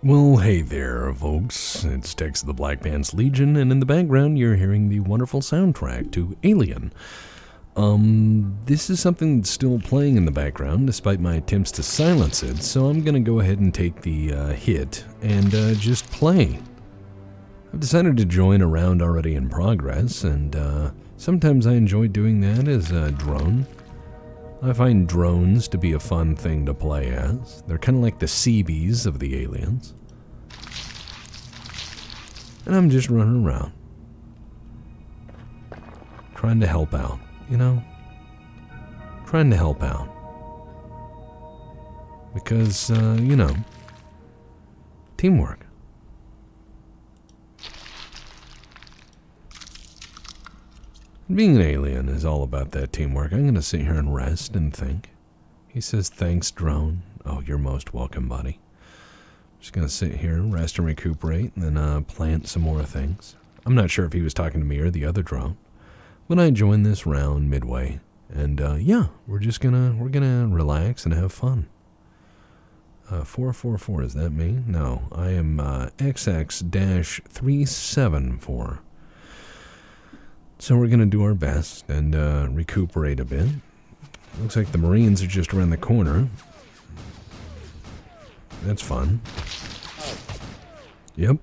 Well, hey there, folks. It's Tex of the Black Pants Legion, and in the background you're hearing the wonderful soundtrack to Alien. This is something that's still playing in the background, despite my attempts to silence it, so I'm gonna go ahead and take the hit and just play. I've decided to join a round already in progress, and sometimes I enjoy doing that as a drone. I find drones to be a fun thing to play as. They're kind of like the CBs of the aliens. And I'm just running around. Trying to help out, you know? Trying to help out. Because, you know, teamwork. Being an alien is all about that teamwork. I'm going to sit here and rest and think. He says, thanks, drone. Oh, you're most welcome, buddy. Just going to sit here, rest and recuperate, and then plant some more things. I'm not sure if he was talking to me or the other drone. But I joined this round midway. And, yeah, we're gonna relax and have fun. 444, is that me? No, I am XX-374. So we're going to do our best and recuperate a bit. Looks like the Marines are just around the corner. That's fun. Yep.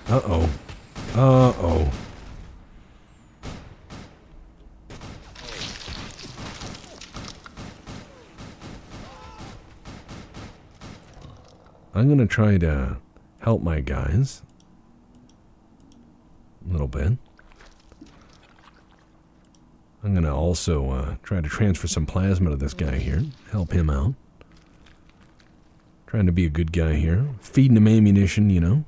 Uh-oh. Uh-oh. I'm going to try to help my guys. A little bit. I'm going to also try to transfer some plasma to this guy here. Help him out. Trying to be a good guy here. Feeding him ammunition, you know.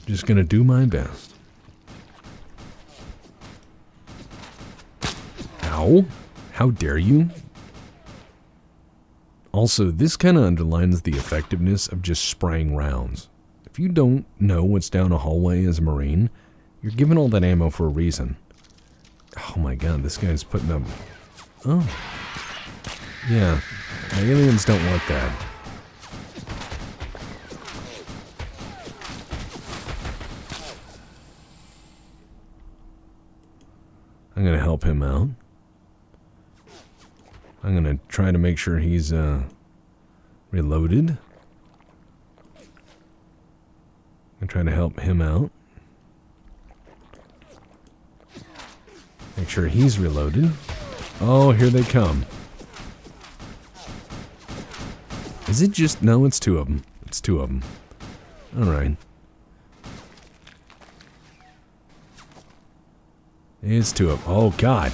Just going to do my best. Ow. How dare you? Also, this kind of underlines the effectiveness of just spraying rounds. If you don't know what's down a hallway as a Marine, you're given all that ammo for a reason. Oh my god, this guy's putting up... Oh. Yeah, my aliens don't want that. I'm gonna help him out. I'm going to try to make sure he's reloaded. I'm trying to help him out. Make sure he's reloaded. Oh, here they come. Is it just... No, it's two of them. It's two of them. Alright. It's two of them. Oh, God.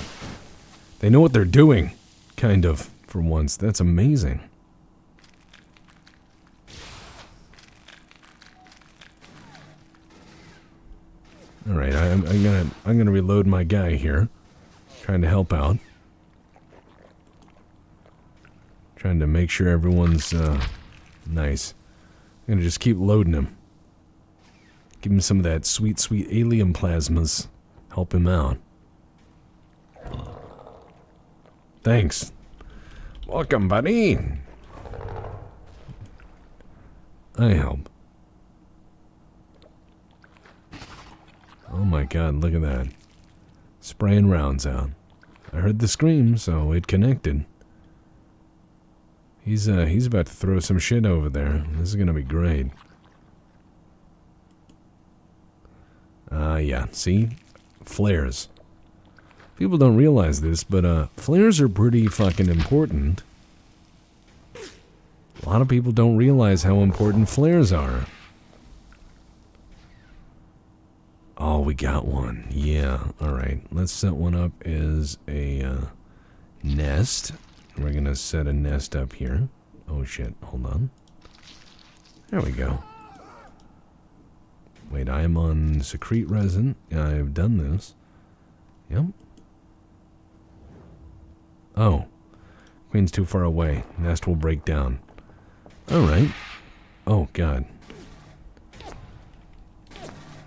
They know what they're doing. Kind of, for once. That's amazing. All right, I'm gonna reload my guy here, trying to help out, trying to make sure everyone's nice. I'm gonna just keep loading him. Give him some of that sweet, sweet alien plasmas. Help him out. Thanks. Welcome, buddy. I help. Oh my god, look at that. Spraying rounds out. I heard the scream, so it connected. He's about to throw some shit over there. This is gonna be great. Yeah, see? Flares. People don't realize this, but flares are pretty fucking important. A lot of people don't realize how important flares are. Oh, we got one. Yeah, alright. Let's set one up as a nest. We're gonna set a nest up here. Oh shit, hold on. There we go. Wait, I am on secrete resin. I've done this. Yep. Oh. Queen's too far away. Nest will break down. Alright. Oh, God.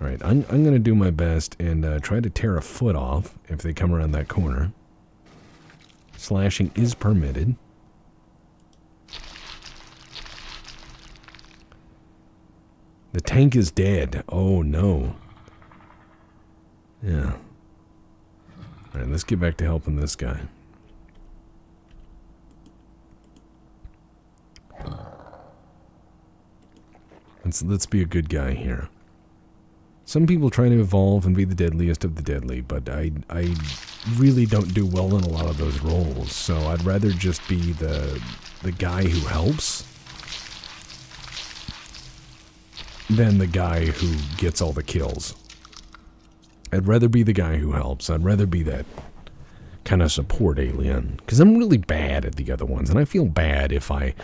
Alright, I'm going to do my best and try to tear a foot off if they come around that corner. Slashing is permitted. The tank is dead. Oh, no. Yeah. Alright, let's get back to helping this guy. Let's be a good guy here. Some people try to evolve and be the deadliest of the deadly, but I really don't do well in a lot of those roles, so I'd rather just be the guy who helps than the guy who gets all the kills. I'd rather be the guy who helps. I'd rather be that kind of support alien, because I'm really bad at the other ones, and I feel bad if I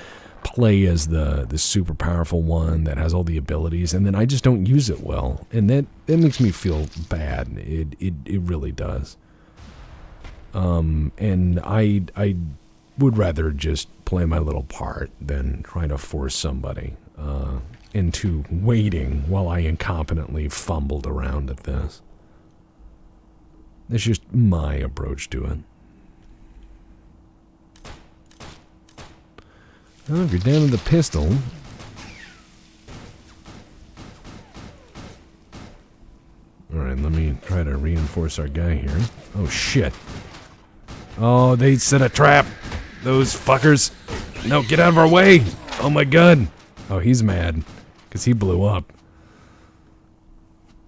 play as the super powerful one that has all the abilities, and then I just don't use it well, and that makes me feel bad. It really does. And I would rather just play my little part than try to force somebody into waiting while I incompetently fumbled around at this. It's just my approach to it. Oh, if you're down to the pistol. Alright, let me try to reinforce our guy here. Oh, shit. Oh, they set a trap. Those fuckers. No, get out of our way. Oh my god. Oh, he's mad. Because he blew up.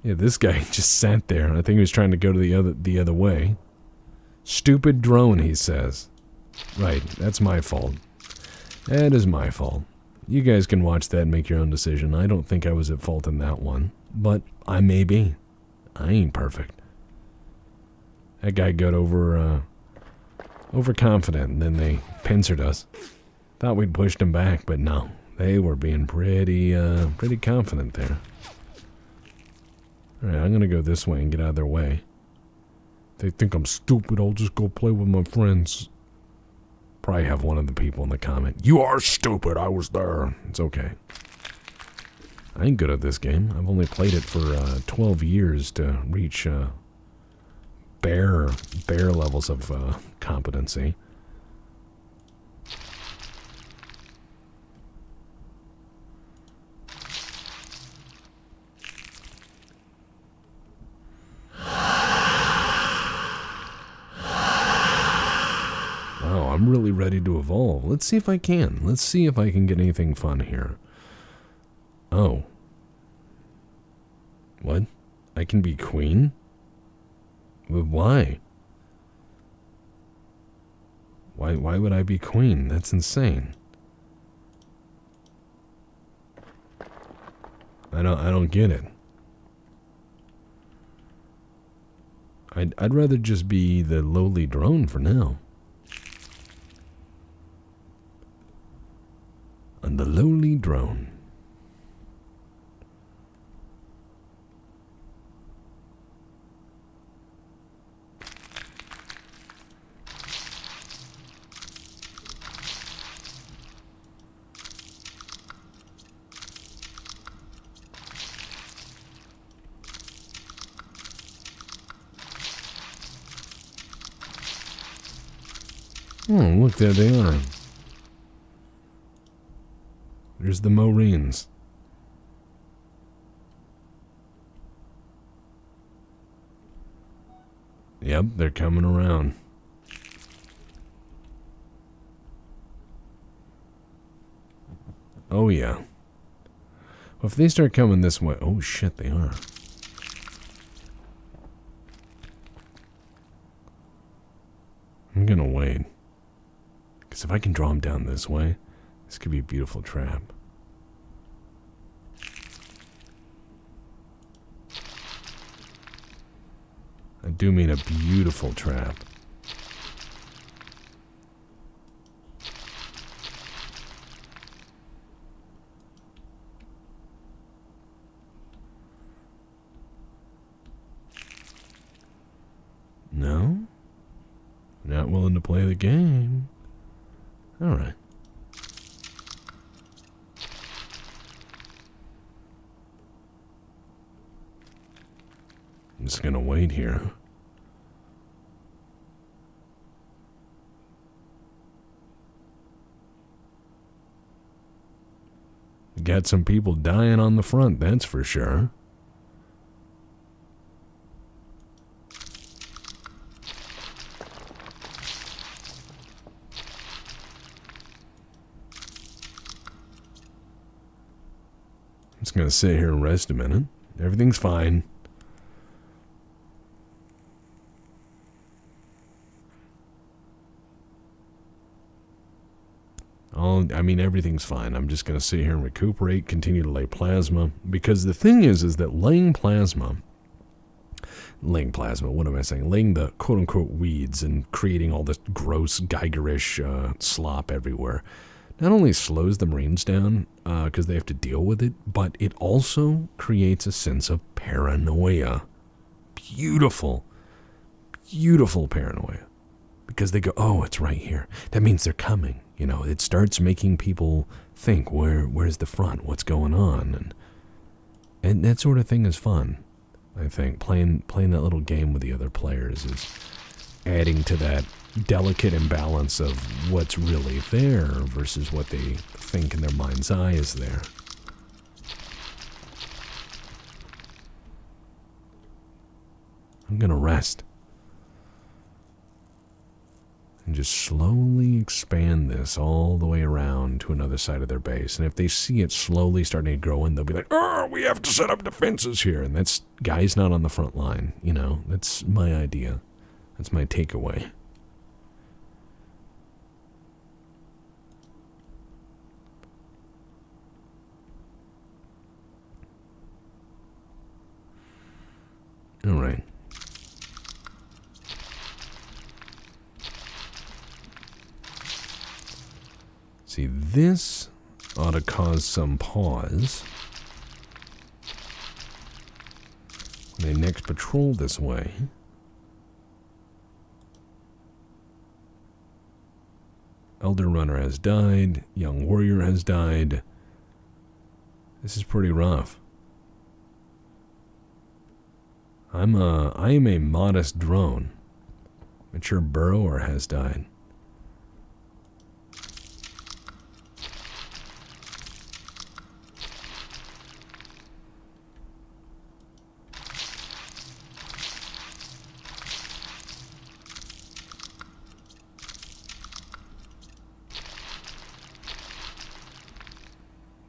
Yeah, this guy just sat there. I think he was trying to go to the other way. Stupid drone, he says. Right, that's my fault. That is my fault. You guys can watch that and make your own decision. I don't think I was at fault in that one. But I may be. I ain't perfect. That guy got overconfident, and then they pincered us. Thought we'd pushed him back, but no. They were being pretty confident there. Alright, I'm gonna go this way and get out of their way. They think I'm stupid, I'll just go play with my friends. Probably have one of the people in the comment, "You are stupid, I was there." It's okay. I ain't good at this game. I've only played it for 12 years to reach bare levels of competency. I'm really ready to evolve. Let's see if I can. Let's see if I can get anything fun here. Oh. What? I can be queen? But why? Why would I be queen? That's insane. I don't get it. I'd rather just be the lowly drone for now. And the lowly drone. Oh, look, there they are. There's the Marines. Yep, they're coming around. Oh yeah. Well, if they start coming this way... Oh shit, they are. I'm gonna wait. Because if I can draw them down this way... This could be a beautiful trap. I do mean a beautiful trap. No? Not willing to play the game. Alright. just gonna wait here. Got some people dying on the front, that's for sure. I'm just gonna sit here and rest a minute. Everything's fine. I mean, everything's fine. I'm just going to sit here and recuperate, continue to lay plasma. Because the thing is that laying plasma, what am I saying? Laying the quote-unquote weeds and creating all this gross, Geigerish slop everywhere, not only slows the Marines down, because they have to deal with it, but it also creates a sense of paranoia. Beautiful, beautiful paranoia. Because they go, oh, it's right here. That means they're coming. You know, it starts making people think, where's the front? What's going on? And that sort of thing is fun, I think. Playing that little game with the other players is adding to that delicate imbalance of what's really there versus what they think in their mind's eye is there. I'm gonna rest. And just slowly expand this all the way around to another side of their base. And if they see it slowly starting to grow in, they'll be like, oh, we have to set up defenses here. And that's, guy's not on the front line, you know. That's my idea. That's my takeaway. All right. See, this ought to cause some pause when they next patrol this way. Elder Runner has died. Young Warrior has died. This is pretty rough. I am a modest drone. Mature Burrower has died.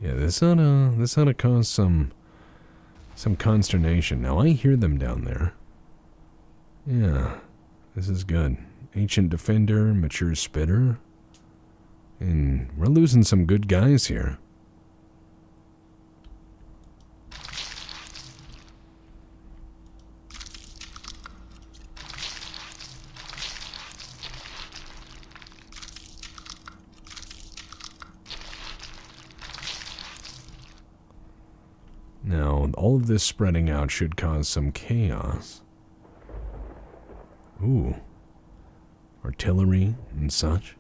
Yeah, this ought to cause some consternation. Now I hear them down there. Yeah, this is good. Ancient Defender, Mature Spitter. And we're losing some good guys here. Now, all of this spreading out should cause some chaos. Ooh. Artillery and such.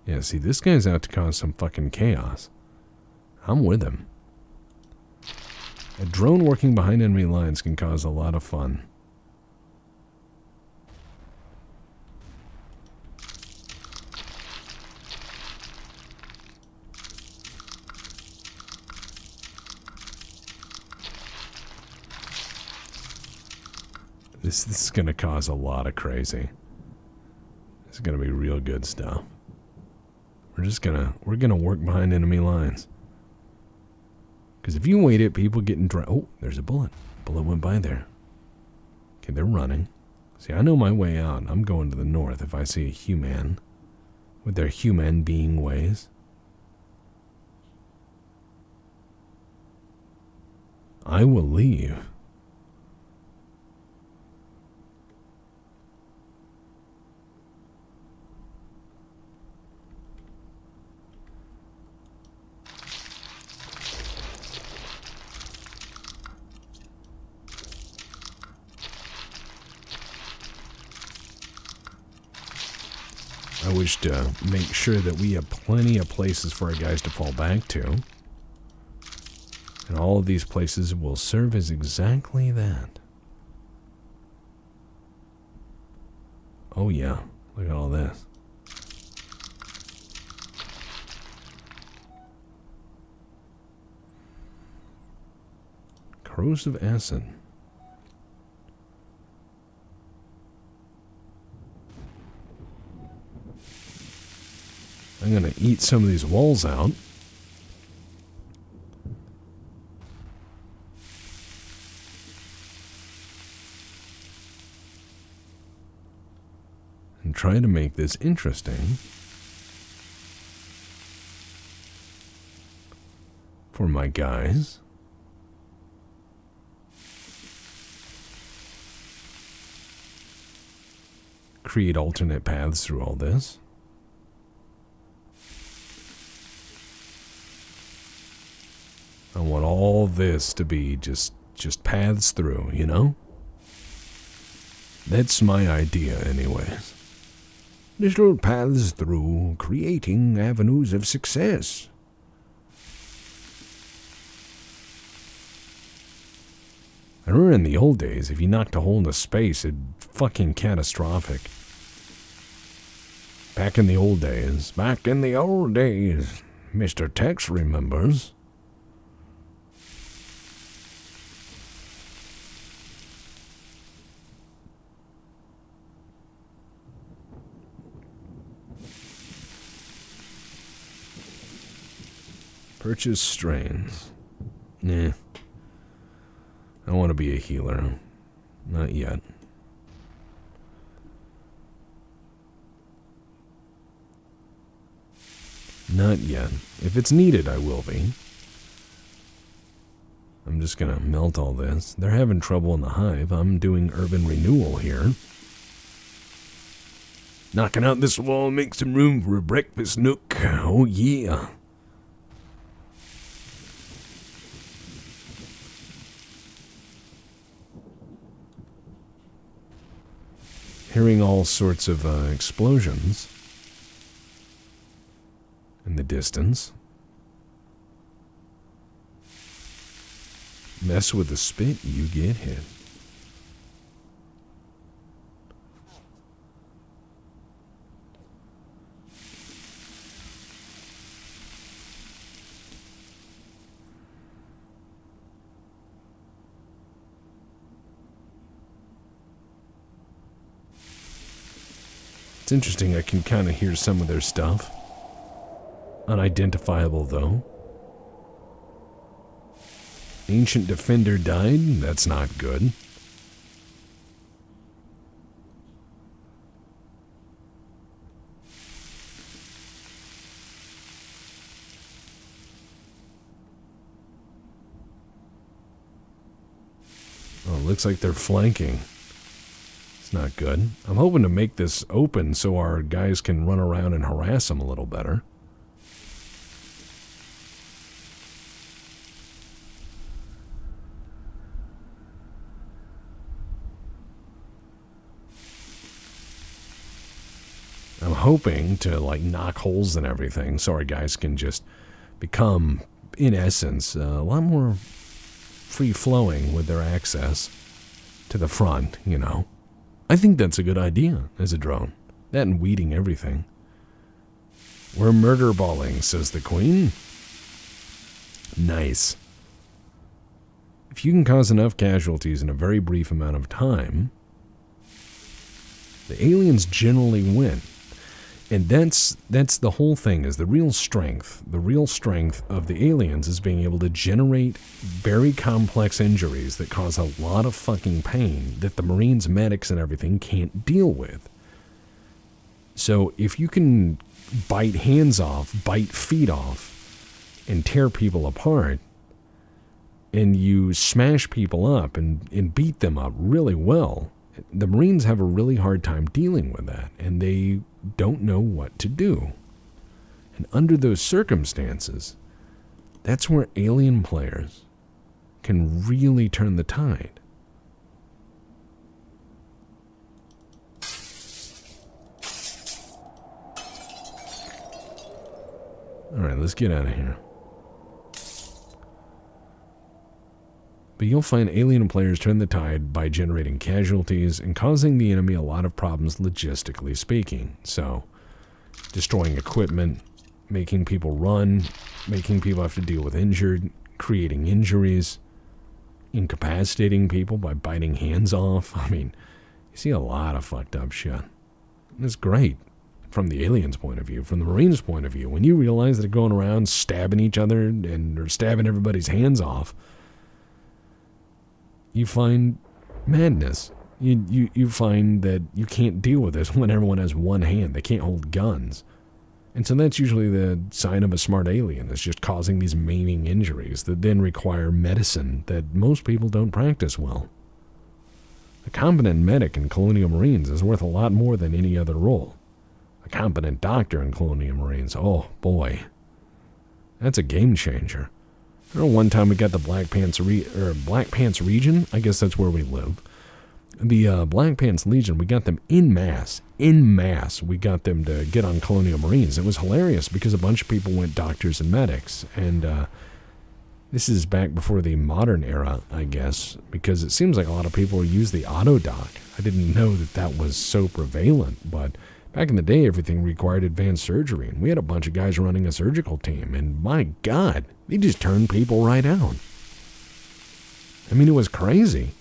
Yeah, see, this guy's out to cause some fucking chaos. I'm with him. A drone working behind enemy lines can cause a lot of fun. This is going to cause a lot of crazy. This is going to be real good stuff. We're gonna work behind enemy lines. Because if you wait it, people getting dry. Oh, there's a bullet. Bullet went by there. Okay, they're running. See, I know my way out. I'm going to the north if I see a human with their human being ways. I will leave. I wish to make sure that we have plenty of places for our guys to fall back to. And all of these places will serve as exactly that. Oh yeah, look at all this. Corrosive acid. I'm gonna eat some of these walls out. And try to make this interesting for my guys. Create alternate paths through all this. I want all this to be just paths through, you know? That's my idea anyways. Little paths through, creating avenues of success. I remember in the old days, if you knocked a hole into space, it'd fucking catastrophic. Back in the old days, Mr. Tex remembers. Purchase strains. Nah. I want to be a healer. Not yet. Not yet. If it's needed, I will be. I'm just gonna melt all this. They're having trouble in the hive. I'm doing urban renewal here. Knocking out this wall, make some room for a breakfast nook. Oh yeah. Hearing all sorts of explosions in the distance. Mess with the spit, you get hit. It's interesting, I can kind of hear some of their stuff. Unidentifiable, though. Ancient defender died? That's not good. Oh, looks like they're flanking. It's not good. I'm hoping to make this open so our guys can run around and harass them a little better. I'm hoping to, like, knock holes in everything so our guys can just become, in essence, a lot more free-flowing with their access to the front, you know. I think that's a good idea as a drone. That and weeding everything. We're murder balling, says the queen. Nice. If you can cause enough casualties in a very brief amount of time, the aliens generally win. And that's the whole thing, is the real strength. The real strength of the aliens is being able to generate very complex injuries that cause a lot of fucking pain that the Marines, medics, and everything can't deal with. So if you can bite hands off, bite feet off, and tear people apart, and you smash people up and beat them up really well, the Marines have a really hard time dealing with that, and they don't know what to do. And under those circumstances, that's where alien players can really turn the tide. Alright, let's get out of here. But you'll find alien players turn the tide by generating casualties and causing the enemy a lot of problems logistically speaking. So, destroying equipment, making people run, making people have to deal with injured, creating injuries, incapacitating people by biting hands off. I mean, you see a lot of fucked up shit. And it's great from the aliens' point of view. From the Marines' point of view, when you realize that they're going around stabbing each other and or stabbing everybody's hands off, you find madness. You find that you can't deal with this when everyone has one hand. They can't hold guns. And so that's usually the sign of a smart alien. It's just causing these maiming injuries that then require medicine that most people don't practice well. A competent medic in Colonial Marines is worth a lot more than any other role. A competent doctor in Colonial Marines, oh boy, that's a game changer. I know one time we got the Black Pants region. I guess that's where we live. The Black Pants Legion, we got them in mass. We got them to get on Colonial Marines. It was hilarious because a bunch of people went doctors and medics. And this is back before the modern era, I guess, because it seems like a lot of people use the auto doc. I didn't know that that was so prevalent, but back in the day, everything required advanced surgery. And we had a bunch of guys running a surgical team. And my God, they just turned people right out. I mean, it was crazy.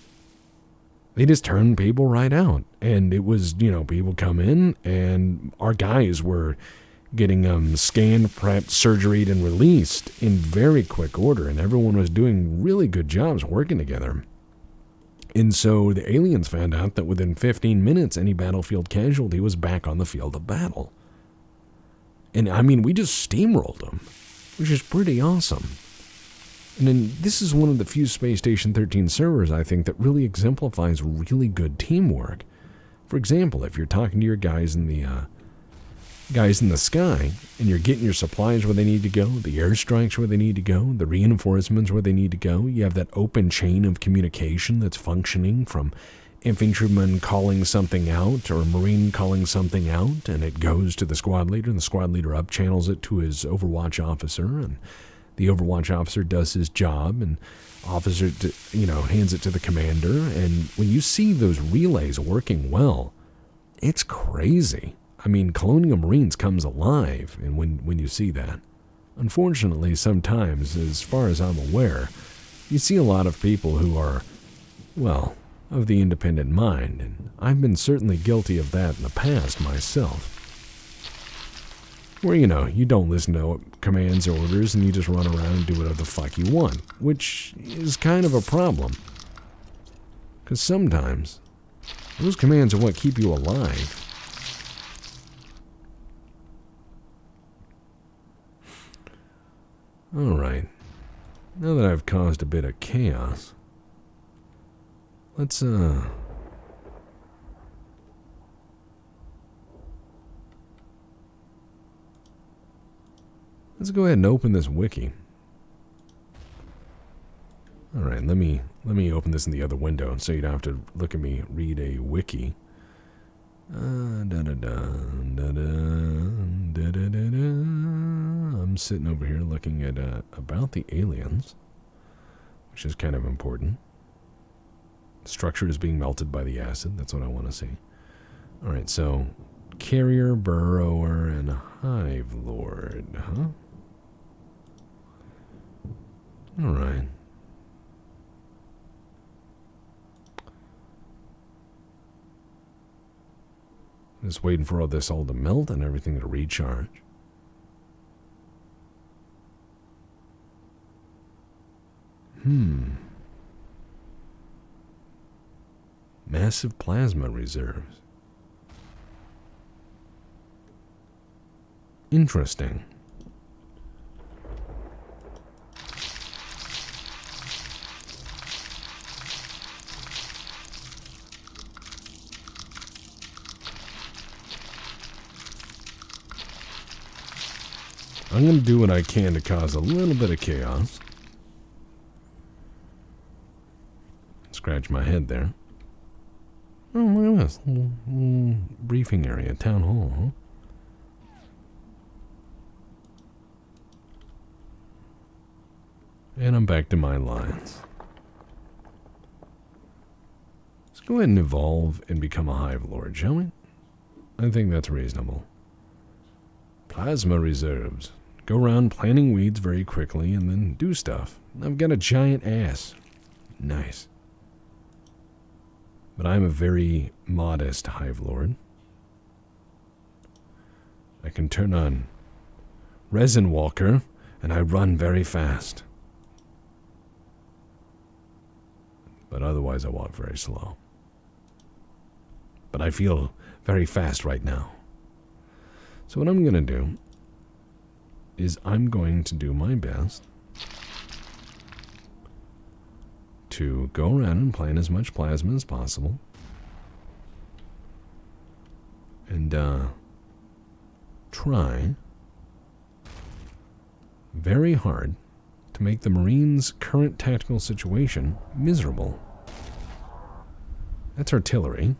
They just turned people right out. And it was, people come in, and our guys were getting scanned, prepped, surgeried, and released in very quick order. And everyone was doing really good jobs working together. And so the aliens found out that within 15 minutes, any battlefield casualty was back on the field of battle. And I mean, we just steamrolled them, which is pretty awesome. And then this is one of the few Space Station 13 servers, I think, that really exemplifies really good teamwork. For example, if you're talking to your guys in the sky, and you're getting your supplies where they need to go, the airstrikes where they need to go, the reinforcements where they need to go, you have that open chain of communication that's functioning from infantryman calling something out or a Marine calling something out, and it goes to the squad leader, and the squad leader up-channels it to his Overwatch officer, and the Overwatch officer does his job, and officer, hands it to the commander. And when you see those relays working well, it's crazy. I mean, Colonial Marines comes alive, and when you see that. Unfortunately, sometimes, as far as I'm aware, you see a lot of people who are, well, of the independent mind, and I've been certainly guilty of that in the past myself. Where, you don't listen to commands or orders, and you just run around and do whatever the fuck you want, which is kind of a problem. Because sometimes, those commands are what keep you alive. Alright, now that I've caused a bit of chaos, let's go ahead and open this wiki. Alright, let me open this in the other window so you don't have to look at me read a wiki. I'm sitting over here looking at about the aliens, which is kind of important. Structure is being melted by the acid. That's what I want to see. All right, so carrier, burrower, and hive lord, huh? All right. Just waiting for all this all to melt and everything to recharge. Massive plasma reserves. Interesting. I'm going to do what I can to cause a little bit of chaos. Scratch my head there. Oh, look at this. Little briefing area, town hall, huh? And I'm back to my lines. Let's go ahead and evolve and become a hive lord, shall we? I think that's reasonable. Plasma reserves. Go around planting weeds very quickly and then do stuff. I've got a giant ass. Nice. But I'm a very modest hive lord. I can turn on resin walker and I run very fast. But otherwise I walk very slow. But I feel very fast right now. So what I'm going to do is I'm going to do my best to go around and plant as much plasma as possible. And try very hard to make the Marines' current tactical situation miserable. That's artillery.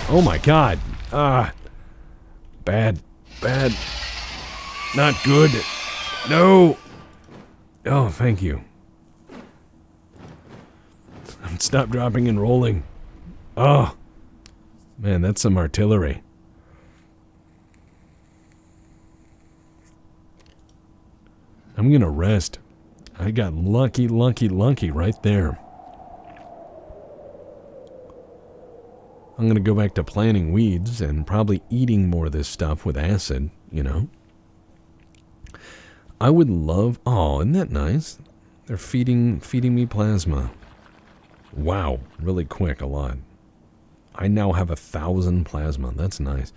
Oh my god. Bad. Bad. Not good. No. Oh, thank you. Stop dropping and rolling. Oh. Man, that's some artillery. I'm gonna rest. I got lucky right there. I'm going to go back to planting weeds and probably eating more of this stuff with acid, you know. I would love... Oh, isn't that nice? They're feeding me plasma. Wow, really quick, a lot. I now have 1,000 plasma. That's nice.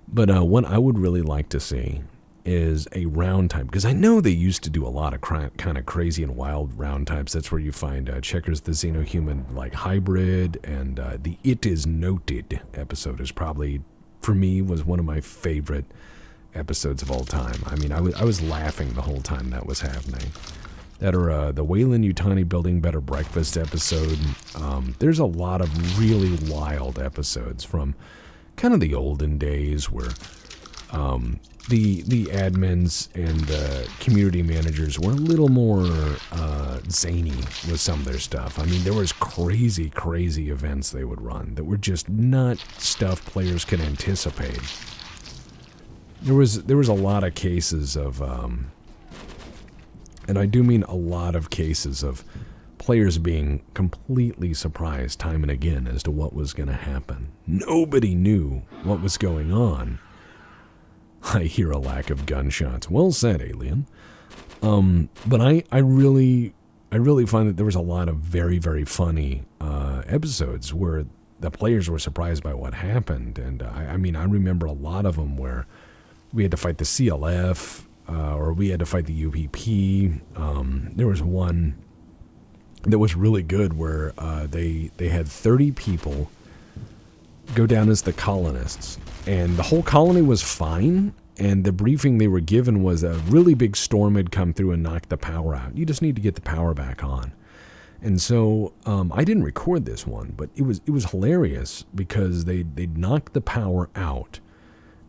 But what I would really like to see is a round type, because I know they used to do a lot of kind of crazy and wild round types. That's where you find Checkers the Xeno-human like hybrid, and the It Is Noted episode is probably, for me, was one of my favorite episodes of all time. I mean, I was laughing the whole time that was happening. That are the Wayland Yutani Building Better Breakfast episode. There's a lot of really wild episodes from kind of the olden days where the admins and the community managers were a little more zany with some of their stuff. I mean, there was crazy events they would run that were just not stuff players could anticipate. There was a lot of cases of, and I do mean a lot of cases of players being completely surprised time and again as to what was going to happen. Nobody knew what was going on. I hear a lack of gunshots. Well said, Alien. But I really find that there was a lot of very funny episodes where the players were surprised by what happened. And I mean, I remember a lot of them where we had to fight the CLF, or we had to fight the UPP. There was one that was really good where they had 30 people go down as the colonists, and the whole colony was fine, and the briefing they were given was a really big storm had come through and knocked the power out. You just need to get the power back on. And so I didn't record this one, but it was hilarious because they'd knocked the power out,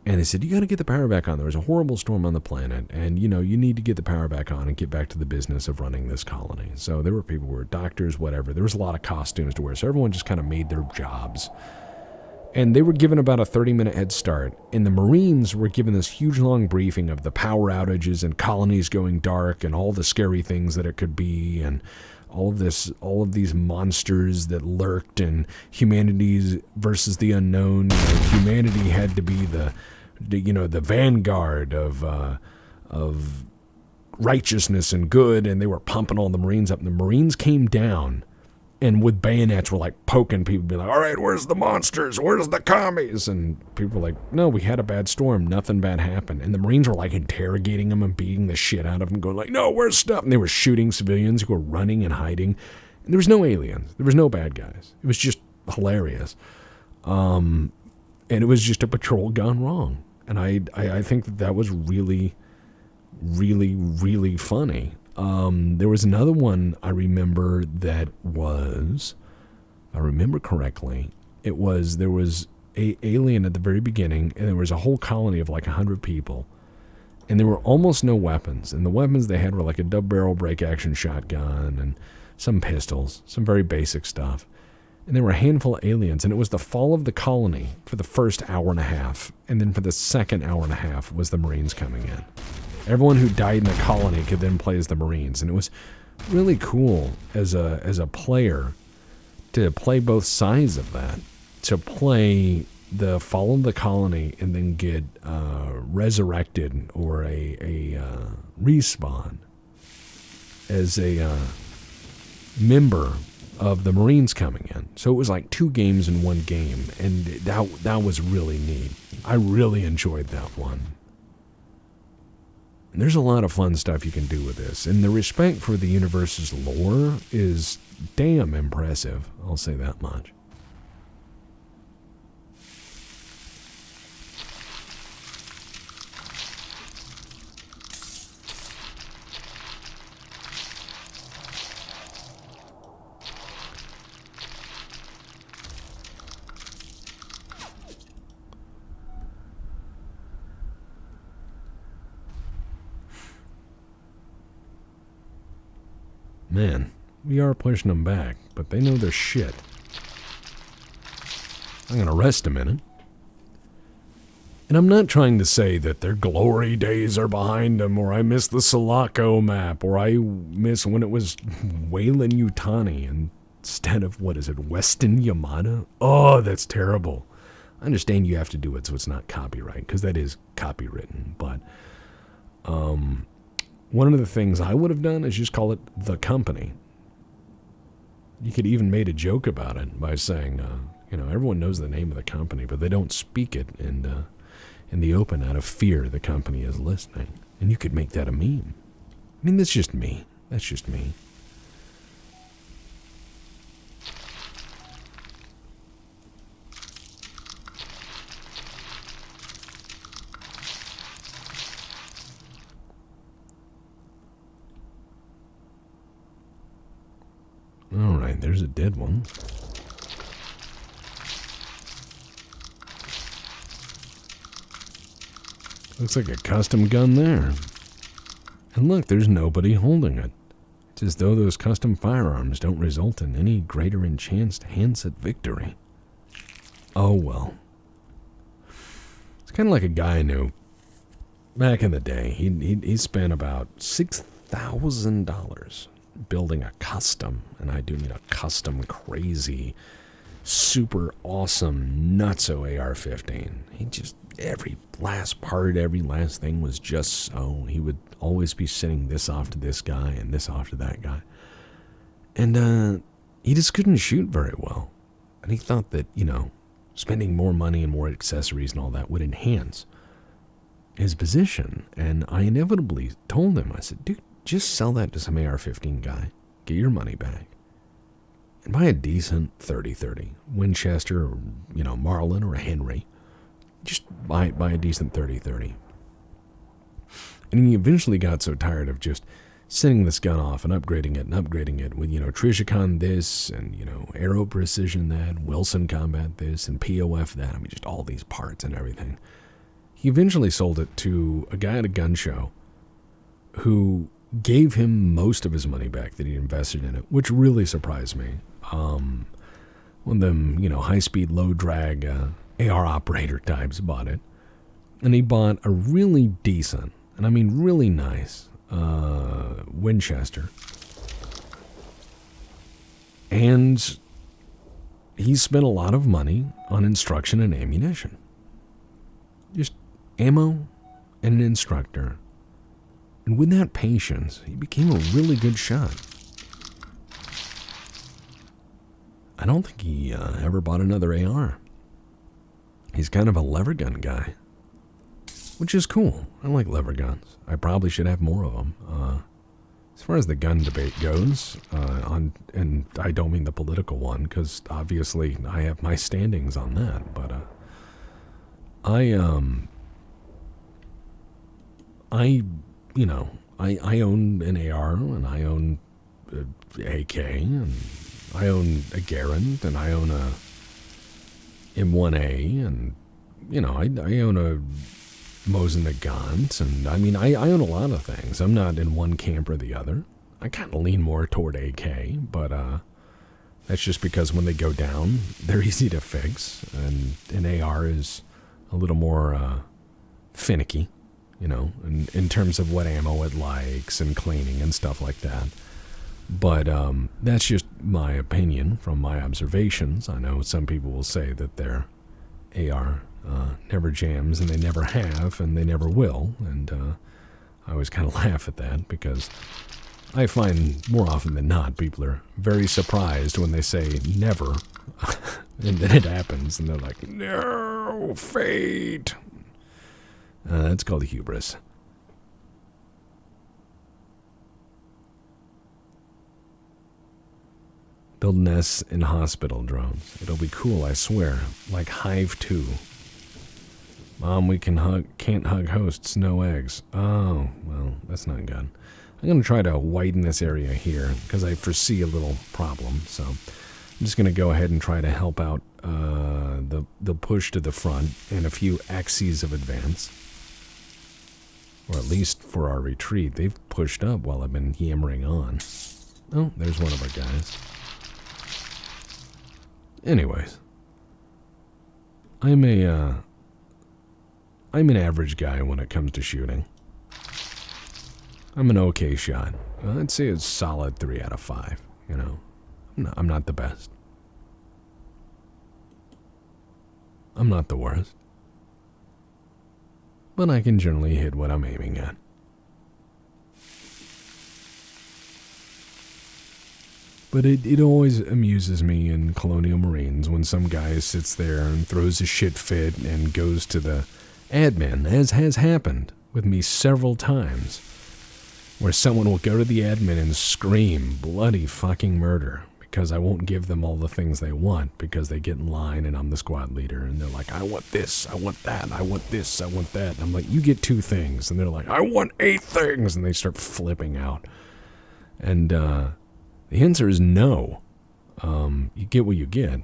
and they said, you got to get the power back on. There was a horrible storm on the planet, and you need to get the power back on and get back to the business of running this colony. So there were people who were doctors, whatever. There was a lot of costumes to wear, so everyone just kind of made their jobs. And they were given about a 30-minute head start, and the Marines were given this huge long briefing of the power outages and colonies going dark and all the scary things that it could be, and all of these monsters that lurked, and humanity versus the unknown. Humanity had to be the vanguard of righteousness and good, and they were pumping all the Marines up, and the Marines came down and with bayonets were like poking people, be like, all right, where's the monsters? Where's the commies? And people were like, no, we had a bad storm. Nothing bad happened. And the Marines were like interrogating them and beating the shit out of them, going like, no, where's stuff? And they were shooting civilians who were running and hiding. And there was no aliens. There was no bad guys. It was just hilarious. And it was just a patrol gone wrong. And I think that was really funny. There was another one I remember that was, if I remember correctly, there was a alien at the very beginning, and there was a whole colony of like 100 people, And there were almost no weapons. And the weapons they had were like a double-barrel break-action shotgun and some pistols, some very basic stuff. And there were a handful of aliens, and it was the fall of the colony for the first hour and a half. And then for the second hour and a half was the Marines coming in. Everyone who died in the colony could then play as the Marines. And it was really cool as a player to play both sides of that. To play the fall of the colony and then get resurrected or a respawn as a member of the Marines coming in. So it was like 2 games in 1 game, and that was really neat. I really enjoyed that one. And there's a lot of fun stuff you can do with this, and the respect for the universe's lore is damn impressive, I'll say that much. Man, we are pushing them back, but they know their shit. I'm gonna rest a minute. And I'm not trying to say that their glory days are behind them, or I miss the Sulaco map, or I miss when it was Weyland-Yutani instead of, Weston Yamada? Oh, that's terrible. I understand you have to do it so it's not copyright, because that is copywritten, but one of the things I would have done is just call it The Company. You could even made a joke about it by saying, everyone knows the name of the company, but they don't speak it in the open out of fear the company is listening. And you could make that a meme. I mean, that's just me. That's just me. Alright, there's a dead one. Looks like a custom gun there. And look, there's nobody holding it. It's as though those custom firearms don't result in any greater enhanced handset victory. Oh well. It's kind of like a guy I knew back in the day. He spent about $6,000 building a custom, and I do mean a custom crazy, super awesome, nutso AR-15. He just, every last part, every last thing was just so. He would always be sending this off to this guy and this off to that guy. And he just couldn't shoot very well. And he thought that, spending more money and more accessories and all that would enhance his position. And I inevitably told him, I said, dude, just sell that to some AR-15 guy. Get your money back. And buy a decent 30-30. Winchester or, Marlin or a Henry. Just buy a decent 30-30. And he eventually got so tired of just sending this gun off and upgrading it with, Trishicon this and, Aero Precision that, Wilson Combat this, and POF that. I mean, just all these parts and everything. He eventually sold it to a guy at a gun show who gave him most of his money back that he invested in it, which really surprised me. One of them, high-speed, low-drag AR operator types bought it. And he bought a really decent, and I mean really nice, Winchester. And he spent a lot of money on instruction and ammunition. Just ammo and an instructor. And with that patience, he became a really good shot. I don't think he ever bought another AR. He's kind of a lever gun guy, which is cool. I like lever guns. I probably should have more of them. As far as the gun debate goes, and I don't mean the political one, because obviously I have my standings on that, but I own an AR, and I own AK, and I own a Garand, and I own a M1A, and, I own a Mosin the Gaunt, and I mean, I own a lot of things. I'm not in one camp or the other. I kind of lean more toward AK, but that's just because when they go down, they're easy to fix, and an AR is a little more finicky, you know, in terms of what ammo it likes and cleaning and stuff like that. But that's just my opinion from my observations. I know some people will say that their AR never jams, and they never have, and they never will, and I always kind of laugh at that, because I find more often than not people are very surprised when they say never, and then it happens, and they're like, no, fate. That's called hubris. Build nests in hospital drones. It'll be cool, I swear. Like Hive 2. Mom, we can't hug hosts, no eggs. Oh, well, that's not good. I'm going to try to widen this area here, because I foresee a little problem. So I'm just going to go ahead and try to help out the push to the front and a few axes of advance. Or at least for our retreat. They've pushed up while I've been yammering on. Oh, there's one of our guys. Anyways, I'm an average guy when it comes to shooting. I'm an okay shot. I'd say it's solid 3 out of 5, you know. I'm not the best. I'm not the worst. But I can generally hit what I'm aiming at. But it always amuses me in Colonial Marines when some guy sits there and throws a shit fit and goes to the admin, as has happened with me several times, where someone will go to the admin and scream bloody fucking murder because I won't give them all the things they want because they get in line and I'm the squad leader, and they're like, I want this, I want that, I want this, I want that. And I'm like, you get 2 things. And they're like, I want 8 things. And they start flipping out. And the answer is no. You get what you get.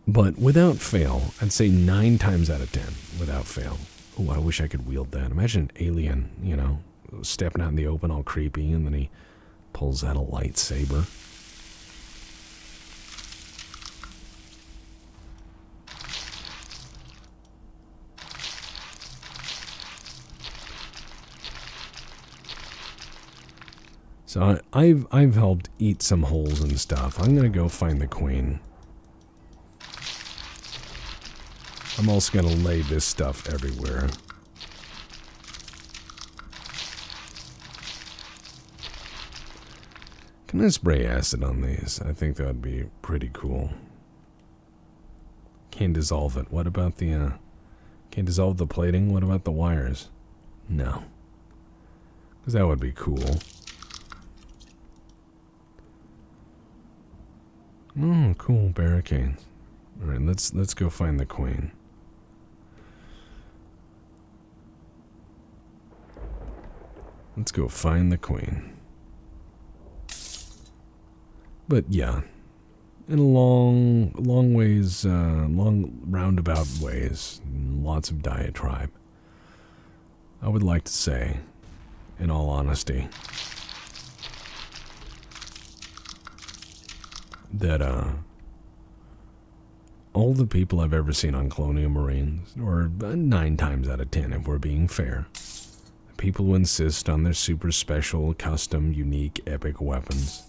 But without fail, I'd say 9 times out of 10, without fail. Oh, I wish I could wield that. Imagine an alien, you know, stepping out in the open all creepy, and then he pulls out a lightsaber. So I've helped eat some holes and stuff. I'm gonna go find the queen. I'm also gonna lay this stuff everywhere. Can I spray acid on these? I think that would be pretty cool. Can't dissolve it. What about the, can't dissolve the plating? What about the wires? No. Because that would be cool. Oh, cool barricades. Alright, let's go find the queen. Let's go find the queen. But yeah, in a long ways, long roundabout ways, lots of diatribe. I would like to say, in all honesty, that all the people I've ever seen on Colonial Marines, or 9 times out of 10 if we're being fair, people who insist on their super special, custom, unique, epic weapons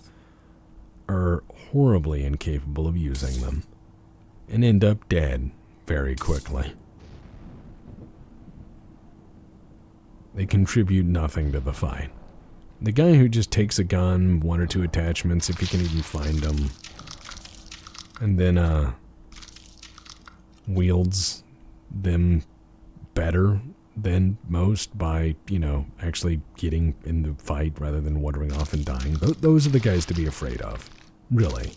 are horribly incapable of using them and end up dead very quickly. They contribute nothing to the fight. The guy who just takes a gun, 1 or 2 attachments if he can even find them, and then wields them better than most by, you know, actually getting in the fight rather than wandering off and dying. Those are the guys to be afraid of. Really.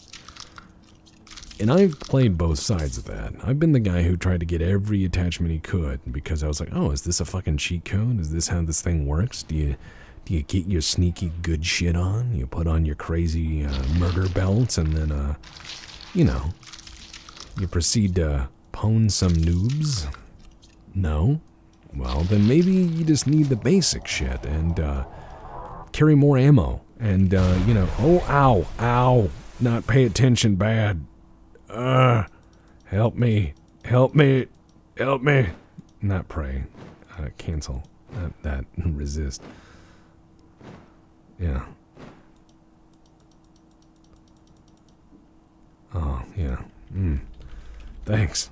And I've played both sides of that. I've been the guy who tried to get every attachment he could because I was like, oh, is this a fucking cheat code? Is this how this thing works? Do you get your sneaky good shit on? You put on your crazy murder belts and then, you know, you proceed to pwn some noobs? No? Well, then maybe you just need the basic shit and carry more ammo. And, you know, oh, ow, ow, not pay attention bad. Help me, help me, help me. Not pray, cancel, that, resist. Yeah. Oh, yeah, thanks.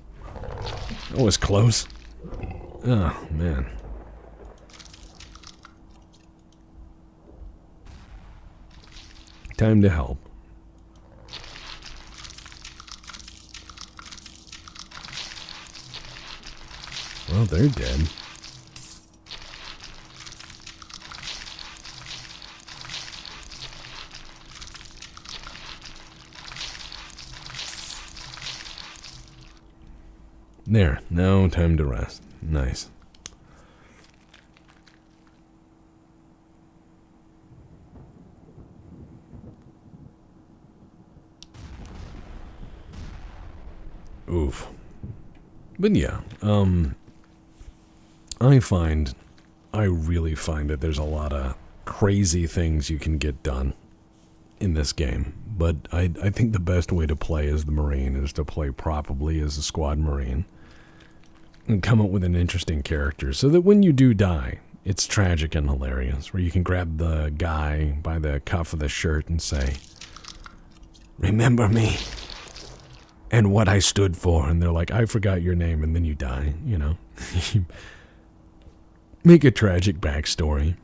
That was close. Oh, man. Time to help. Well, they're dead. There, now time to rest. Nice. Oof. But yeah, I really find that there's a lot of crazy things you can get done in this game. But I think the best way to play as the Marine is to play properly as a squad Marine and come up with an interesting character so that when you do die, it's tragic and hilarious, where you can grab the guy by the cuff of the shirt and say, "Remember me and what I stood for," and they're like, "I forgot your name," and then you die, you know. Make a tragic backstory.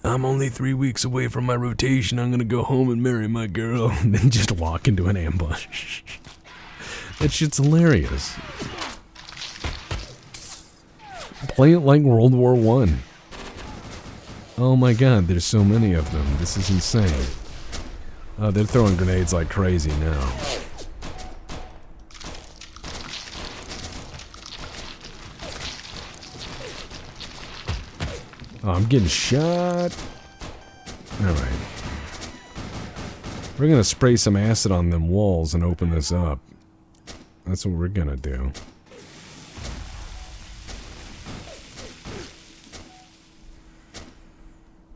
"I'm only 3 weeks away from my rotation, I'm gonna go home and marry my girl," and then just walk into an ambush. That shit's hilarious. Play it like World War I. Oh my god, there's so many of them. This is insane. Oh, they're throwing grenades like crazy now. Oh, I'm getting shot. Alright. We're gonna spray some acid on them walls and open this up. That's what we're gonna do.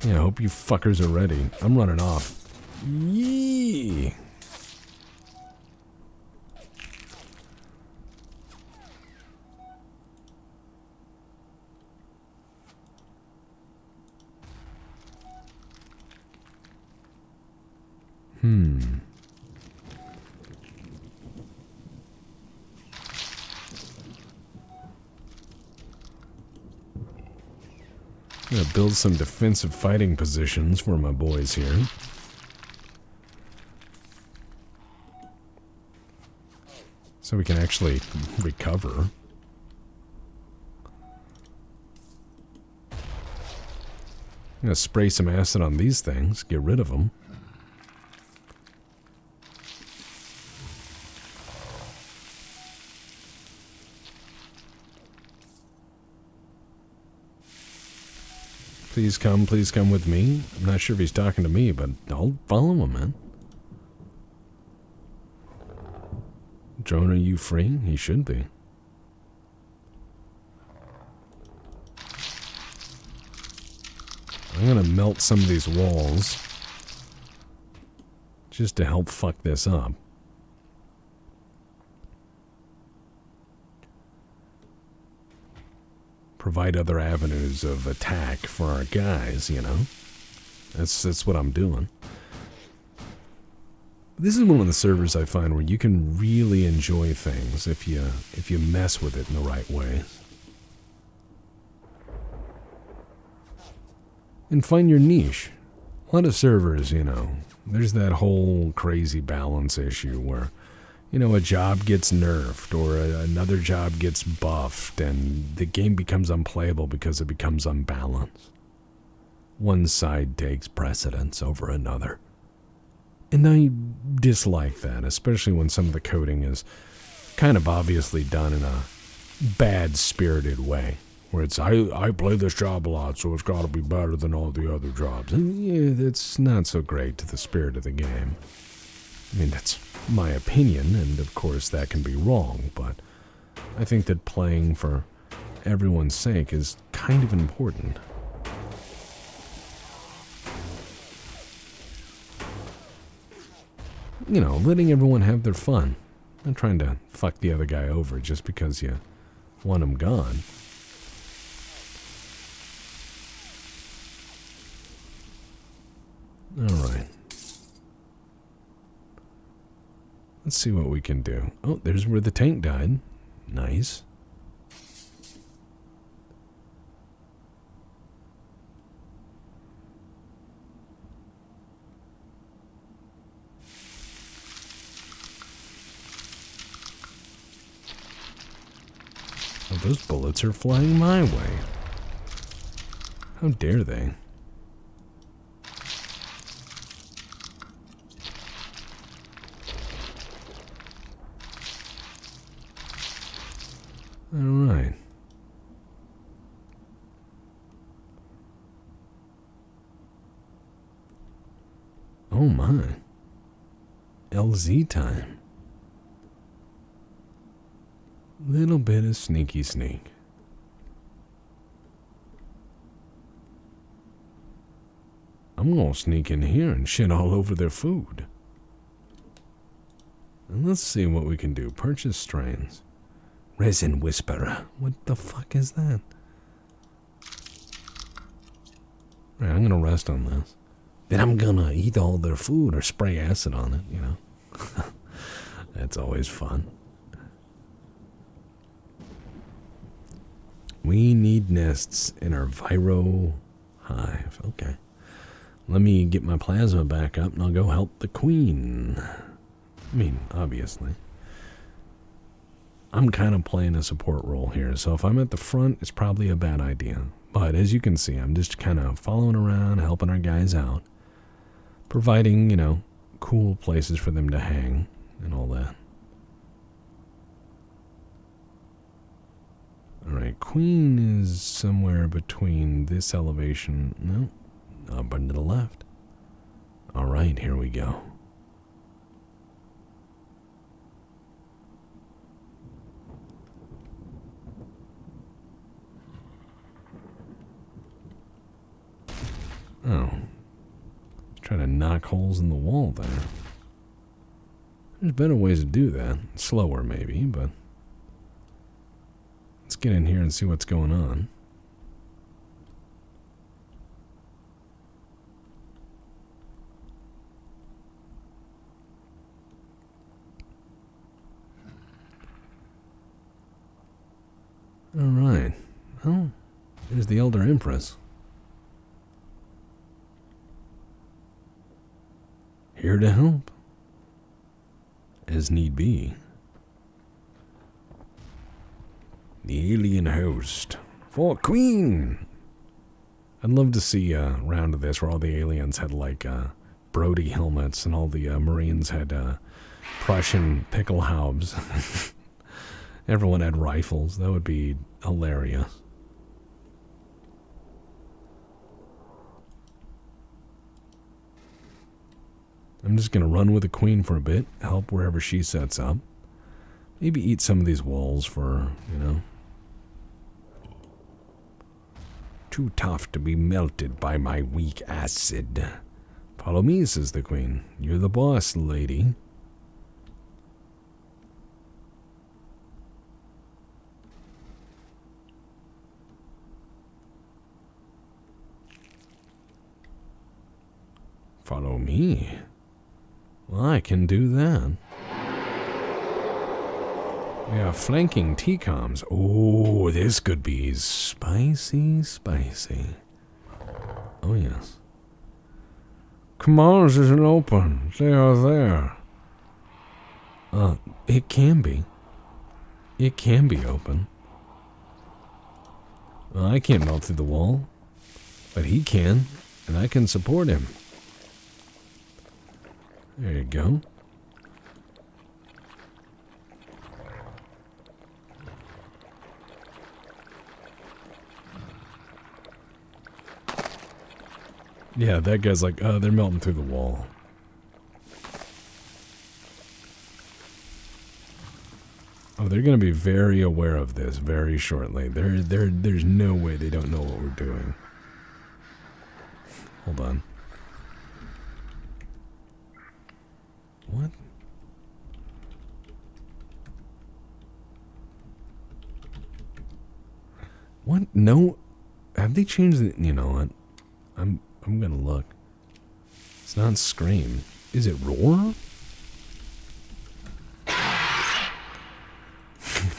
Yeah, I hope you fuckers are ready. I'm running off. Yee! I'm gonna build some defensive fighting positions for my boys here. So we can actually recover. I'm gonna spray some acid on these things, get rid of them. Please come with me. I'm not sure if he's talking to me, but I'll follow him, man. Drone, are you free? He should be. I'm gonna melt some of these walls just to help fuck this up. Provide other avenues of attack for our guys, you know. That's what I'm doing. This is one of the servers I find where you can really enjoy things if you mess with it in the right way. And find your niche. A lot of servers, you know, there's that whole crazy balance issue where, you know, a job gets nerfed or another job gets buffed and the game becomes unplayable because it becomes unbalanced. One side takes precedence over another. And I dislike that, especially when some of the coding is kind of obviously done in a bad-spirited way. Where it's, I play this job a lot, so it's got to be better than all the other jobs. And yeah, that's not so great to the spirit of the game. I mean, that's my opinion, and of course that can be wrong, but I think that playing for everyone's sake is kind of important. You know, letting everyone have their fun. Not trying to fuck the other guy over just because you want him gone. Alright. Let's see what we can do. Oh, there's where the tank died. Nice. Oh, those bullets are flying my way. How dare they? All right. Oh my. LZ time. Little bit of sneaky sneak. I'm gonna sneak in here and shit all over their food. And let's see what we can do. Purchase strains. Resin Whisperer. What the fuck is that? Right, I'm gonna rest on this. Then I'm gonna eat all their food or spray acid on it, you know. That's always fun. We need nests in our Viro hive. Okay. Let me get my plasma back up and I'll go help the queen. I mean, obviously. I'm kind of playing a support role here, so if I'm at the front, it's probably a bad idea. But as you can see, I'm just kind of following around, helping our guys out. Providing, you know, cool places for them to hang and all that. Alright, queen is somewhere between this elevation. No, up and to the left. Alright, here we go. Oh. Try to knock holes in the wall there. There's better ways to do that. Slower maybe, but let's get in here and see what's going on. Alright. Oh, there's the Elder Empress. Here to help, as need be. The alien host for queen. I'd love to see a round of this where all the aliens had like Brody helmets and all the Marines had Prussian pickle haubes. Everyone had rifles. That would be hilarious. I'm just going to run with the queen for a bit, help wherever she sets up. Maybe eat some of these walls for, you know. Too tough to be melted by my weak acid. Follow me, says the queen. You're the boss, lady. Follow me? Well, I can do that. We have flanking T-coms. Oh, this could be spicy, spicy. Oh, yes. Commands isn't open. They are there. It can be. It can be open. Well, I can't melt through the wall. But he can, and I can support him. There you go. Yeah, that guy's like, they're melting through the wall. Oh, they're going to be very aware of this very shortly. There's no way they don't know what we're doing. Hold on. What? What? No. Have they changed the... You know what? I'm going to look. It's not scream. Is it roar?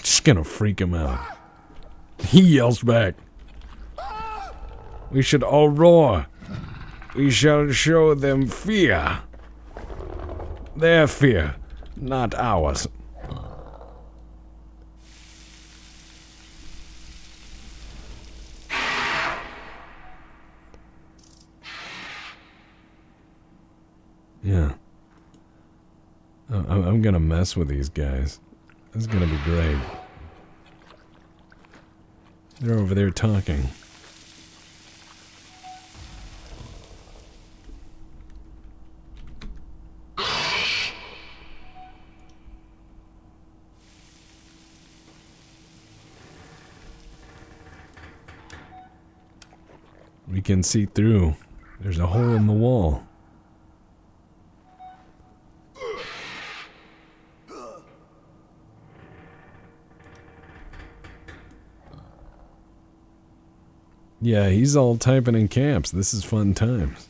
Just gonna freak him out. He yells back. We should all roar. We shall show them fear. Their fear, not ours. Yeah. I'm gonna mess with these guys. This is gonna be great. They're over there talking. We can see through. There's a hole in the wall. Yeah, he's all typing in caps. This is fun times.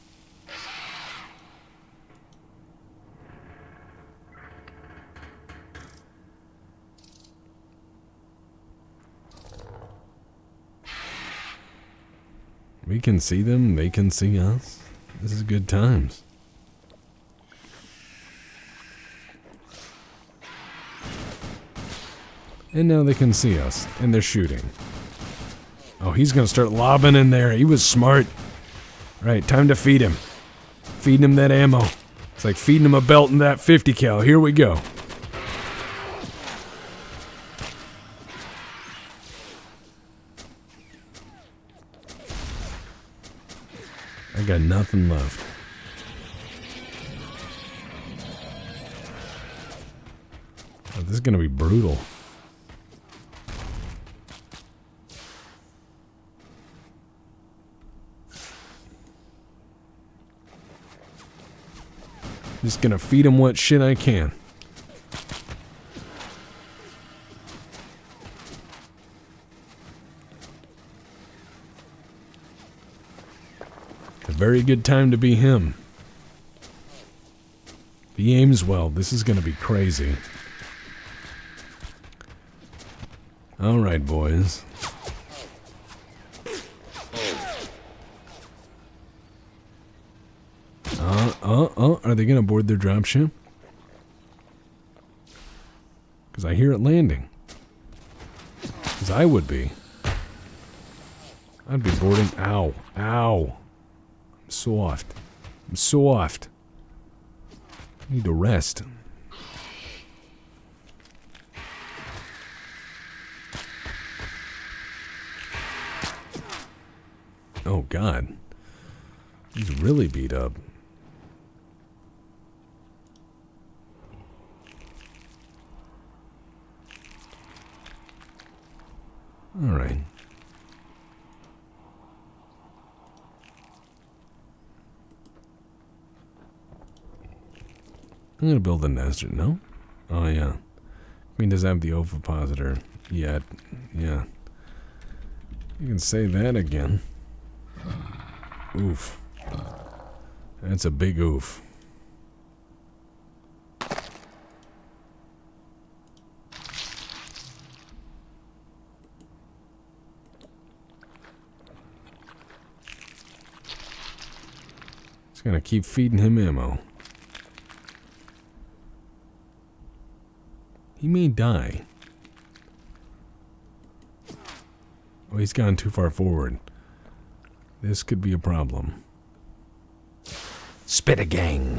We can see them, they can see us. This is good times. And now they can see us, and they're shooting. Oh, he's gonna start lobbing in there. He was smart. Right, time to feed him. Feeding him that ammo. It's like feeding him a belt and that 50 cal. Here we go. I got nothing left. Oh, this is gonna be brutal. Just gonna feed him what shit I can. A very good time to be him. If he aims well, this is gonna be crazy. Alright, boys. Are they gonna board their dropship? Because I hear it landing. Because I would be. I'd be boarding. Ow. Ow. I'm soft. I'm soft. I need to rest. Oh, God. He's really beat up. All right. I'm gonna build a nester. No? Oh yeah. Queen does have the ovipositor yet. Yeah. You can say that again. Oof. That's a big oof. Gonna keep feeding him ammo. He may die. Oh, he's gone too far forward. This could be a problem. Spitter gang.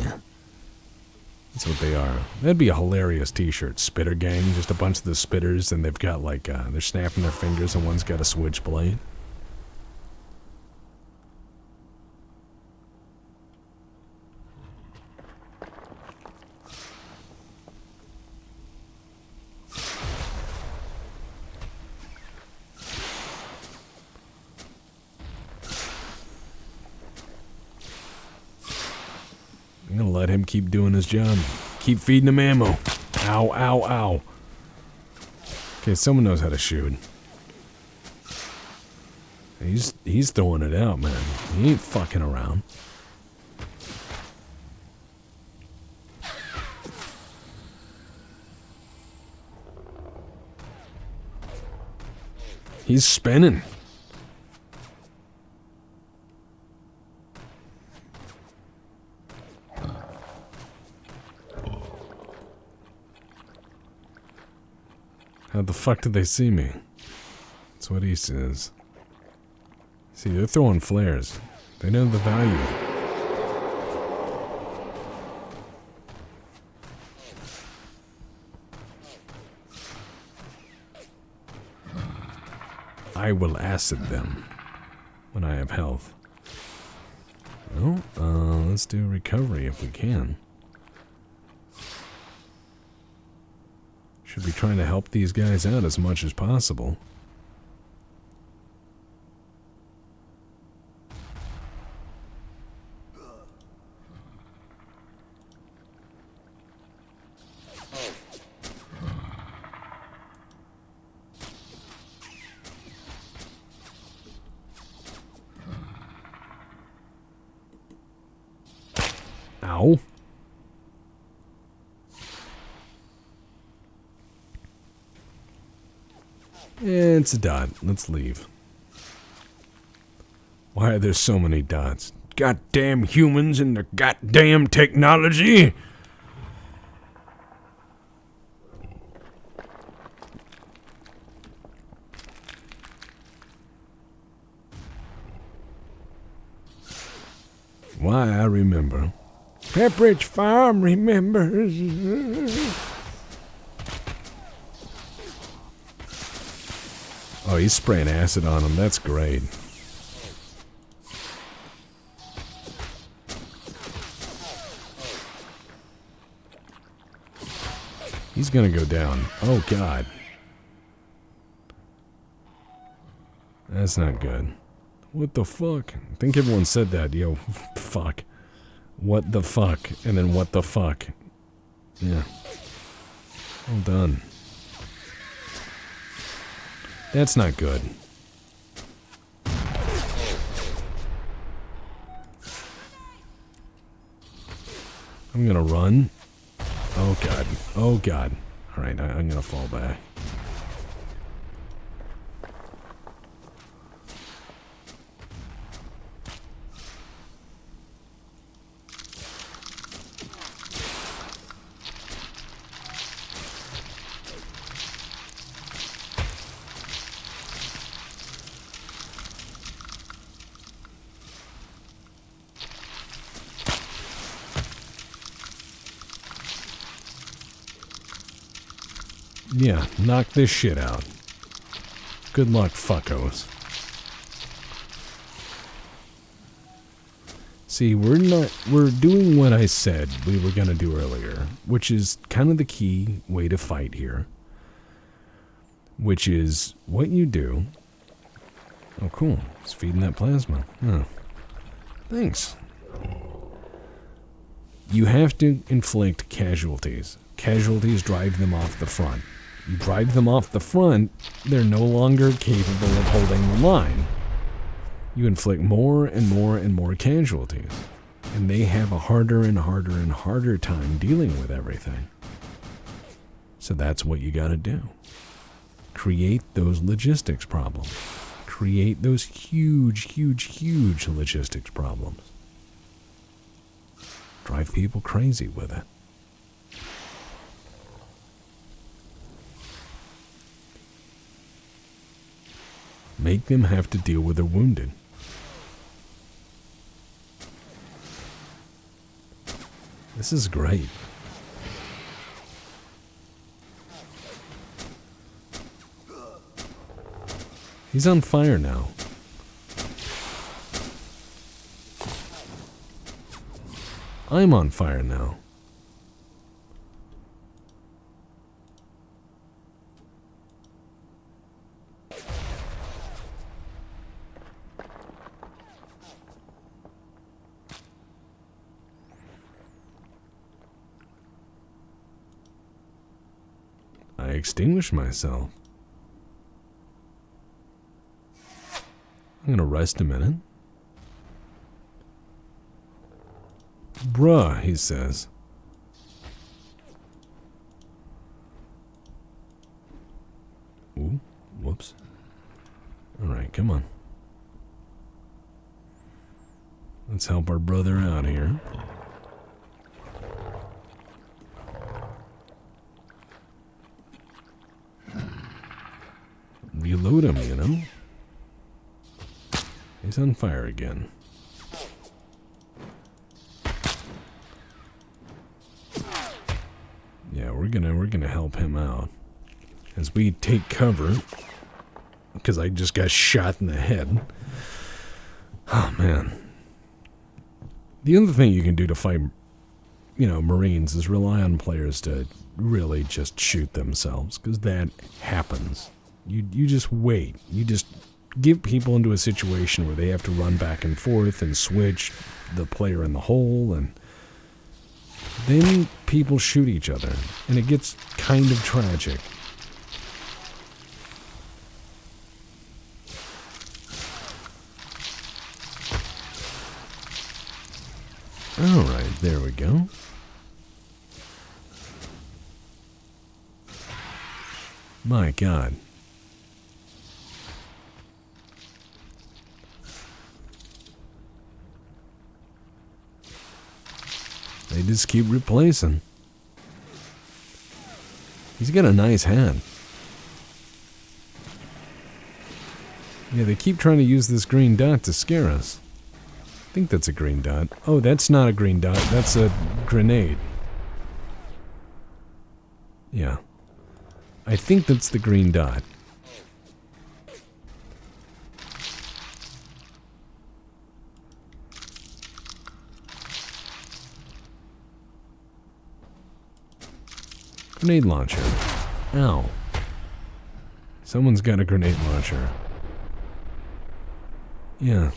That's what they are. That'd be a hilarious t-shirt. Spitter gang. Just a bunch of the spitters, and they've got like, they're snapping their fingers, and one's got a switchblade. I'm gonna let him keep doing his job. Keep feeding him ammo. Ow, ow, ow. Okay, someone knows how to shoot. He's throwing it out, man. He ain't fucking around. He's spinning. How the fuck did they see me? That's what he says. See, they're throwing flares. They know the value. I will acid them when I have health. Well, let's do recovery if we can. Should be trying to help these guys out as much as possible. Ow. It's a dot. Let's leave. Why are there so many dots? Goddamn humans and their goddamn technology! Why, I remember. Pepperidge Farm remembers. Oh, he's spraying acid on him. That's great. He's gonna go down. Oh, God. That's not good. What the fuck? I think everyone said that. Yo, fuck. What the fuck? And then what the fuck? Yeah. Well done. That's not good. I'm gonna run. Oh God. Oh God. Alright, I'm gonna fall back. Yeah, knock this shit out. Good luck, fuckos. See, we're doing what I said we were gonna do earlier, which is kind of the key way to fight here. Which is what you do. Oh, cool. It's feeding that plasma. Oh. Thanks. You have to inflict casualties. Casualties drive them off the front. You drive them off the front, they're no longer capable of holding the line. You inflict more and more and more casualties, and they have a harder and harder and harder time dealing with everything. So that's what you gotta do. Create those logistics problems. Create those huge, huge, huge logistics problems. Drive people crazy with it. Make them have to deal with their wounded. This is great. He's on fire now. I'm on fire now. extinguished myself. I'm gonna rest a minute. Bruh, he says. Ooh, whoops. Alright, come on. Let's help our brother out here. Reload him, you know? He's on fire again. Yeah, we're gonna help him out as we take cover because I just got shot in the head. Oh man. The other thing you can do to fight, you know, Marines is rely on players to really just shoot themselves, because that happens. You just wait. You just get people into a situation where they have to run back and forth and switch the player in the hole, and then people shoot each other, and it gets kind of tragic. Alright, there we go. My God. They just keep replacing. He's got a nice hand. Yeah, they keep trying to use this green dot to scare us. I think that's a green dot. Oh, that's not a green dot. That's a grenade. Yeah. I think that's the green dot. Grenade launcher. Ow. Someone's got a grenade launcher. Yeah.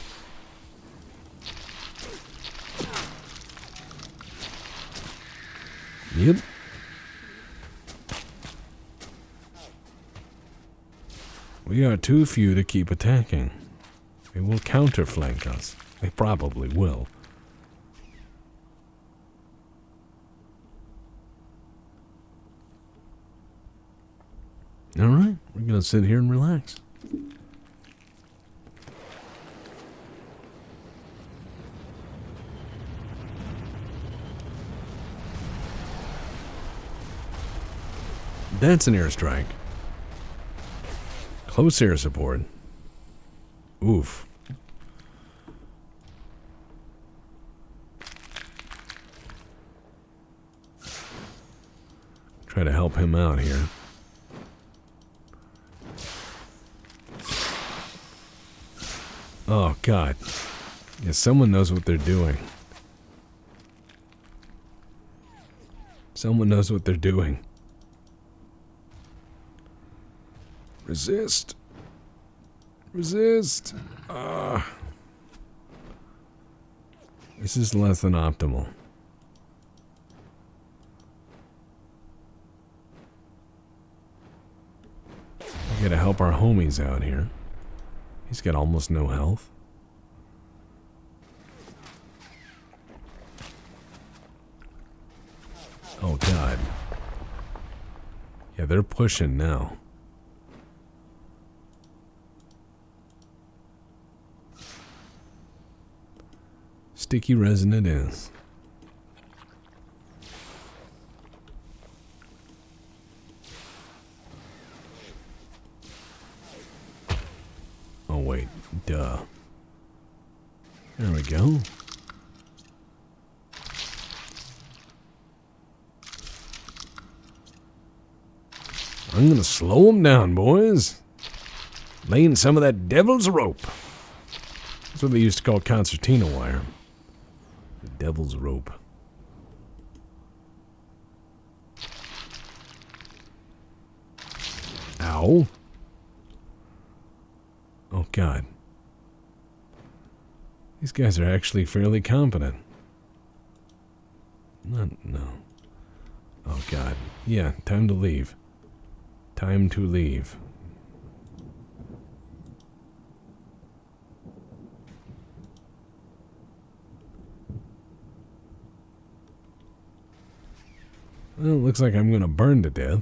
Yep. We are too few to keep attacking. They will counterflank us. They probably will. Alright, we're gonna sit here and relax. That's an airstrike. Close air support. Oof. Try to help him out here. Oh, God. Yeah, someone knows what they're doing. Someone knows what they're doing. Resist. Resist. This is less than optimal. We gotta help our homies out here. He's got almost no health. Oh, God. Yeah, they're pushing now. Sticky resin it is. Oh, wait. Duh. There we go. I'm gonna slow them down, boys. Laying some of that devil's rope. That's what they used to call concertina wire. The devil's rope. Ow. Oh, God. These guys are actually fairly competent. No. Oh, God. Yeah, time to leave. Time to leave. Well, it looks like I'm going to burn to death.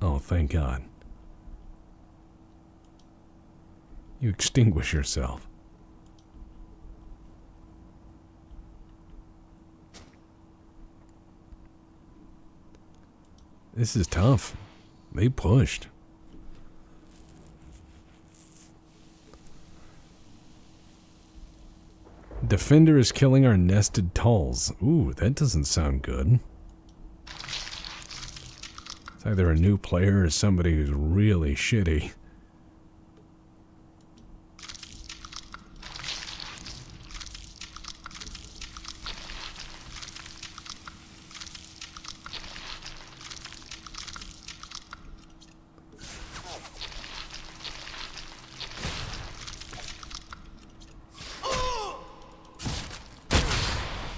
Oh, thank God. You extinguish yourself. This is tough. They pushed. Defender is killing our nested tulls. Ooh, that doesn't sound good. It's either a new player or somebody who's really shitty.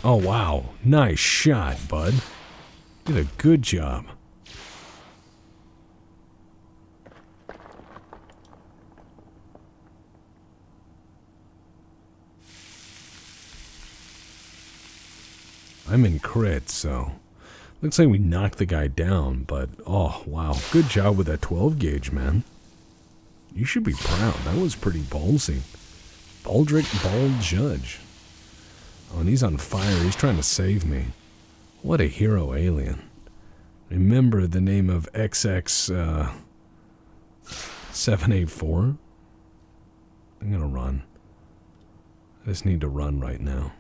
Oh, wow. Nice shot, bud. Did a good job. I'm in crit, so looks like we knocked the guy down, but oh, wow. Good job with that 12 gauge, man. You should be proud. That was pretty ballsy. Baldric Bald Judge. Oh, and he's on fire. He's trying to save me. What a hero alien. Remember the name of XX 784? I'm gonna run. I just need to run right now.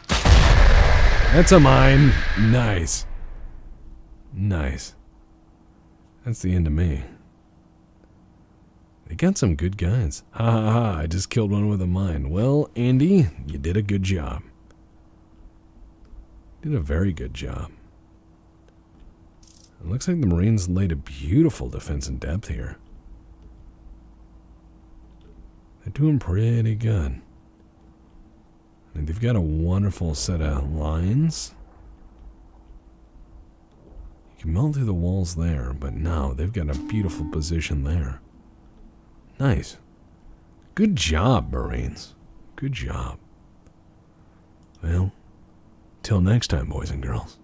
That's a mine. Nice. Nice. That's the end of me. They got some good guys. Ha ha ha, I just killed one with a mine. Well, Andy, you did a good job. Did a very good job. It looks like the Marines laid a beautiful defense in depth here. They're doing pretty good. And they've got a wonderful set of lines. You can melt through the walls there, but now they've got a beautiful position there. Nice. Good job, Marines. Good job. Well, till next time, boys and girls.